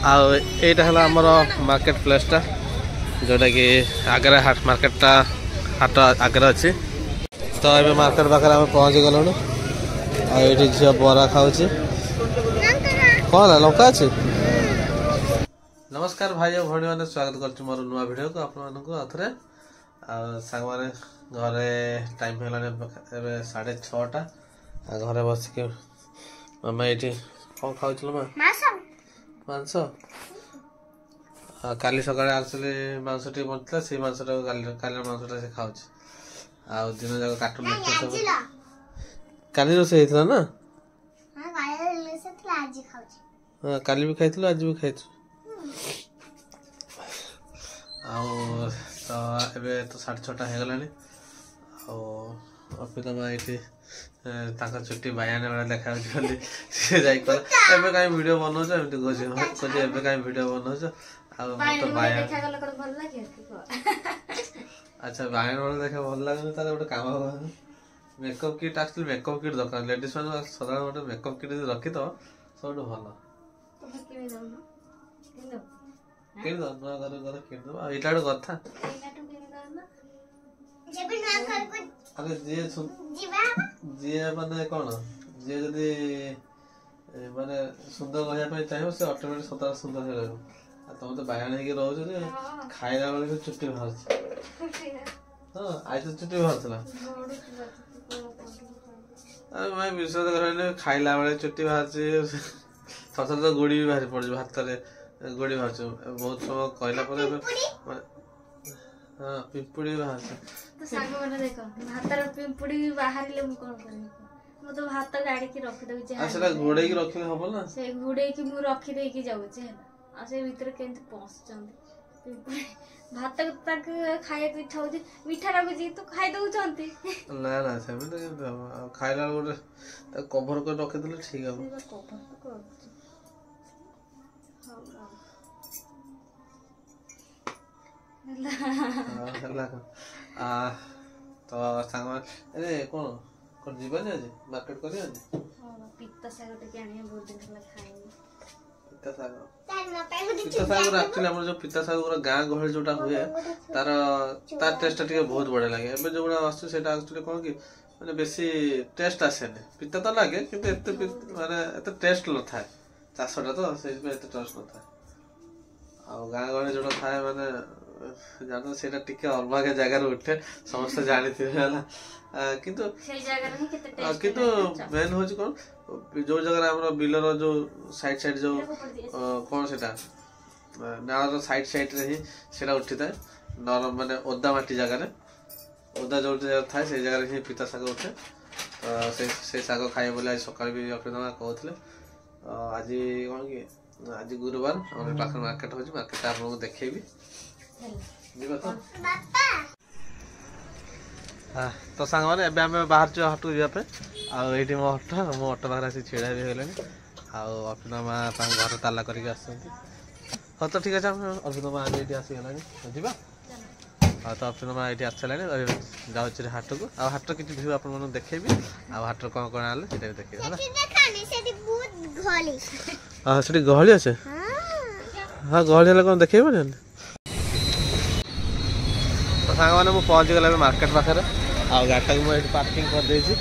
आईटा है आमर मार्केट प्लेसटा जोटा कि आगे मार्केटा हाट आगे अच्छी तो ये मार्केट पाखे आम पहुँची गलुँ आईटी झील बरा खाऊँ कौन लंका अच्छी। नमस्कार भाई और भाई मैंने स्वागत कर मोर नुआ भिड को आप सांग मैंने घरे टाइम है 6:30 घरे बसिक मामा ये कौन खाऊ मांस काली सकाଳେ एक्चुअली मांस टी बनता से मांसटा काली मांसटा से खाऊ आ दिन जाक कार्टून काली रोसे होता ना हाँ काली भी खाई आज भी खाई आबे तो 6:30 हो गलानी अर्पिता माँ ये चुट्टी बायाने बेला देखा सी जाए कहीं वीडियो बनाऊच एमती कहे एवं कहीं वीडियो बनाऊच अच्छा बायन बेला देखा भल लगे गोटे कम makeup kit actually makeup kit दरकार लेडीज मैंने सदा गोटे मेकअप किट रखी तो सब भल किन यहाँ गोटे कथा अरे जी माने कौन जी जदि माने सुंदर रहा चाहिए से ऑटोमेटिक सतरा सुंदर हो तुम तो बायान हो रोज खाइला बेले चुट्टी बाहर हाँ आज तो चुट्टी बाहर मैं विश्वास कर खाइला बेले चुट्टी बाहर थर तो गोड़ी भी बाहरी पड़ हाथ गोड़ी बाहर बहुत समय कहला हाँ पिंपुड़ी बाहर तो सांग मैंने देख भातर पिंपुड़ी बाहरिले मु कोन करी मु तो भात गाड़ी की रखि दउ जे असला घोड़े की रखले हबो ना से घोड़े की मु रखि दे की जाउ जे आ से भीतर केंत पहुंच चंदी पिंपुड़ी भात तक खाए की इच्छा होजी मीठा लागु जी तो खाई दउ चंती ना ना से में तो खाइला गोटे कवर कर रखि देले ठीक है तो सांग अरे कौन कौन जीवन आज मार्केट कर पित्ता साग टे आनी बहुत दिन हला खाइनी पित्ता साग एक्चुअली हमर जो पित्ता साग गाँ गहल जोटा हुए तार टेस्ट टे बहुत बढ़िया लगे एबे जोड़ा आसु सेटा एक्चुअली कौन कि माने बेसी टेस्ट आसेने पित्ता तो लगे किंतु एते माने एते टेस्ट न थाए चासटा तो से एते टेस्ट न थाए आ गाँ गहल जोटा थाए माने जानो सेटा टिके अलग जगह उठे समस्त जानी थी किंतु किंतु मेन हो कौन जो जगह हमर बिलर जो साइड जो कौन सेटा नार साइड रे ही सेटा उठी थाए नरम माने ओदा माटी जगह रे ओदा जो थाए से जगह ही पिता साग उठे से साग खाए बोले आज सकाळ भी अपना कहउथले आज कौन कि आज गुरुवार हमर पाखर मार्केट हो मार्केट आप लोग देखेबी तो सांग मैंने एवं आम बाहर हट को जावाई आईटी मो ऑटो पाखे आसी छिड़ा भी होगा अर्पिता माँ घर ताला करके हाँ तो ठीक अच्छे अर्पिता माँ आज ये आसीगला जा हाँ तो अर्पिता माँ ये आसला जाऊँ हाट को हाट किसी भ्यू आप देखेबी हाट कौन कौन आले देखे हाँ से गहली अच्छे हाँ गहली कौन देखे तो सांग मैंने मुझे पहुँची गला मार्केट पाखे गाड़ी को मुझे पार्किंग कर देछि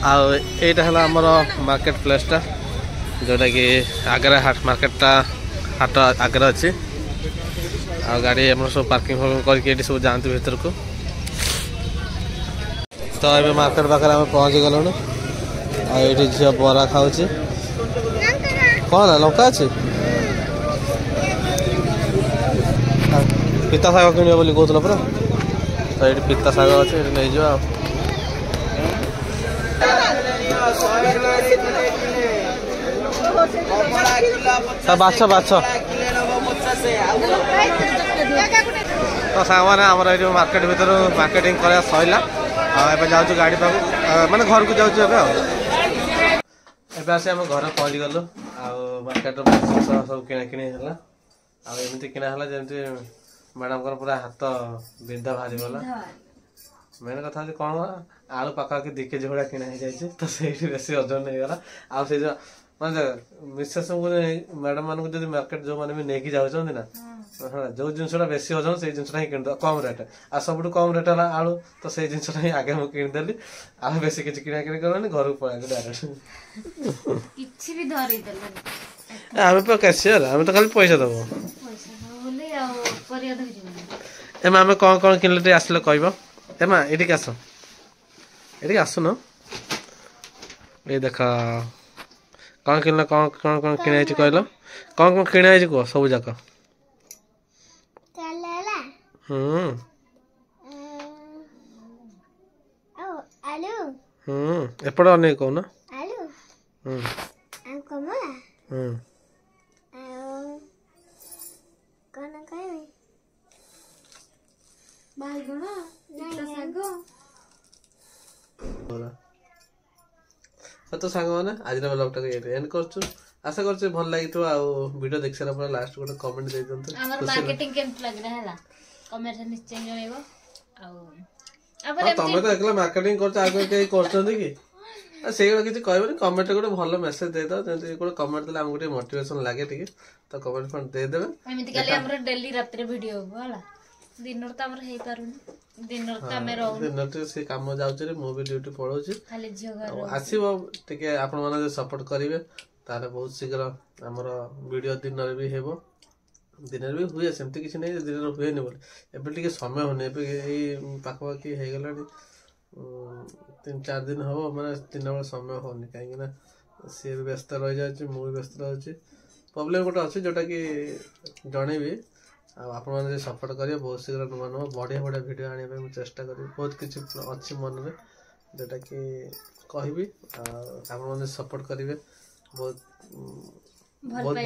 आईटा है आमर मार्केट प्लेसटा जोटा कि आगे मार्केटा हाट आगे अच्छी गाड़ी आम सब पार्किंग करके सब जाती भीतर को तो ये मार्केट पाखे आम पहुँची गलुँ आईटी झील बरा खाऊँ कौन लंका अच्छी पिता साग किण बोली कहला पूरा तो ये पिता साग अच्छे नहीं जा बाछ बाछ तो सांग मैंने आम मार्केट भर मार्केटिंग कर सैला जाऊँ गाड़ी पाक माने घर को जाऊँ आसी आम घर पहुँची गलु मार्केट सब किଣା किणी है एमती किଣା है जमी मैडम पूरा हाथ बिंधा बाहरी गला मेन कथा कौन आलू पाखापाखि 2 केजी भाया किଣା हो जाए तो से बेस ओजन नहीं गला आ ମାନେ ମିସେସ୍ ମ୍ୟାଡମ ମାନଙ୍କୁ ଯଦି ମାର୍କେଟ ଯୋଉମାନେ ବି ନେଇକି ଯାଉଛନ୍ତି ନା ଯୋଉ ଜିନିଷଟା ବେଶୀ ଓଜନ ସେଇ ଜିନିଷଟା ହିଁ କିଣିଦେବା କମ ରେଟ୍ ଆଉ ସବୁଠୁ କମ ରେଟ୍ ହେଲା ଆଳୁ ତ ସେଇ ଜିନିଷଟା ହିଁ ଆଗେ ମୁଁ କିଣିଦେଲି ଆଉ ବେଶୀ କିଛି କିଣା କିଣି କଲାନି ଘରକୁ ପଳେଇଲି ଡାଇରେକ୍ଟ କିଛି ବି ଧରେଇ ଦେଲେନି ଆମେ ତ କ୍ୟାସିୟର ଆମେ ତ ଖାଲି ପଇସା ଦବୁ ପଇସା ବୋଲି ଆଉ ପରିବା ଧରିବନି ଏମା ଆମେ କଣ କିଣିଲେ ଟିକେ ଆସିଲେ କହିବ ଏମା ଏଠିକି ଆସ ଏଠିକି ଆସୁନ ଏଇ ଦେଖ କଣ କିଣିଲ କଣ କିଣା ହେଇଛି କହିଲ କଣ କିଣା ହେଇଛି କୁହ ସବୁ ଯାକ ଏପଟେ ଅନେକ କହୁନ ବାଇଗଣ ଶାଗ ତ ସାଙ୍ଗମାନେ ଆଜିର ବ୍ଲଗଟାକୁ ଏଣ୍ଡ କରୁଛୁ ଆଶା କରୁଛୁ ଭଲ ଲାଗିଥିବ ଆଉ ଭିଡିଓ ଦେଖି ସାରିଲା ପରେ ଲାଷ୍ଟ ଗୋଟେ କମେଣ୍ଟ ଦେଇଦିଅନ୍ତୁ ଆମର ମାର୍କେଟିଂ କେମିତି ଲାଗିଲା ହେଲା କମେଣ୍ଟ ନିଶ୍ଚୟ ଜଣେଇବ ଆଉ ତମେ ତ ଏକଲା ମାର୍କେଟିଂ କରୁଛ ଆଉ କେହି କରୁଛନ୍ତି କି ସେଇଗୁଡ଼ା କିଛି କହିବନି କମେଣ୍ଟରେ ଗୋଟେ ଭଲ ମେସେଜ ଦେଇଦବ ଯେମିତି ଗୋଟେ କମେଣ୍ଟ ଦେଲେ ଆମକୁ ଟିକେ ମୋଟିଭେସନ ଲାଗେ ଟିକେ ତ କମେଣ୍ଟ ଫଣ୍ଡ ଦେଇଦେବେ ଏମିତି କାଲି ଆମର ଡେଲି ରାତିରେ ଭିଡିଓ ହବ ହେଲା ଦିନରେ ତ ଆମର ହେଇପାରୁନି ଦିନରେ ତ ଆମେ ରହୁନି ଦିନରେ ସେ କାମ ଯାଉଛି ମୁଁ ବି ଡ୍ୟୁଟି ପଳଉଛି ଖାଲି ଝିଅ ଘର ଆସିବ ଟିକେ ଆପଣ ମାନେ ଯଦି ସପୋର୍ଟ କରିବେ ତାହେଲେ ବହୁତ ଶୀଘ୍ର ଆମର ଭିଡିଓ ଦିନରେ ବି ହେବ ଦିନରେ ବି ହୁଏ ସେମିତି କିଛି ନାହିଁ ଦିନରେ ହୁଏନି ବୋଲି ଏବେ ଟିକେ ସମୟ ହଉନି ଏବେ ଏଇ ପାଖାପାଖି ହେଇଗଲାଣି 3-4 ଦିନ ହବ ମାନେ ଦିନ ବେଳେ ସମୟ ହଉନି କାହିଁକି ନା ସିଏ ବି ବ୍ୟସ୍ତ ରହିଯାଉଛି ମୁଁ ବି ବ୍ୟସ୍ତ ରହୁଛି ପ୍ରୋବ୍ଲେମ ଗୋଟେ ଅଛି ଯୋଉଟା କି ଜଣେଇବି ଆଉ ଆପଣମାନେ ଯଦି ସପୋର୍ଟ କରିବେ ବହୁତ ଶୀଘ୍ର ନୂଆ ବଢିଆ ଭିଡ଼ିଓ ଆଣିବା ପାଇଁ ମୁଁ ଚେଷ୍ଟା କରିବି ବହୁତ କିଛି ଅଛି ମନରେ ଯୋଉଟାକି କହିବି ଆଉ ଆପଣମାନେ ସପୋର୍ଟ କରିବେ ବହୁତ ଭଲ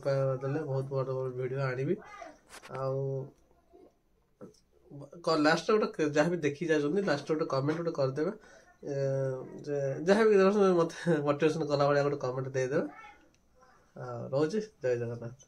ପାଇବା ଦେଲେ ବହୁତ ବଡ଼ ଭିଡ଼ିଓ ଆଣିବି ଆଉ ଲାଷ୍ଟ ଗୋଟେ ଯାହା ବି ଦେଖି ଯାଉଛନ୍ତି ଲାଷ୍ଟ ଗୋଟେ କମେଣ୍ଟ ଗୋଟେ କରିଦେବେ ଯେ ଯାହା ବି ମତେ ମୋଟିଭେସନ କଲା ଭଳିଆ ଗୋଟେ କମେଣ୍ଟ ଦେଇଦେବେ ରହୁଛି ଜୟ ଜଗନ୍ନାଥ।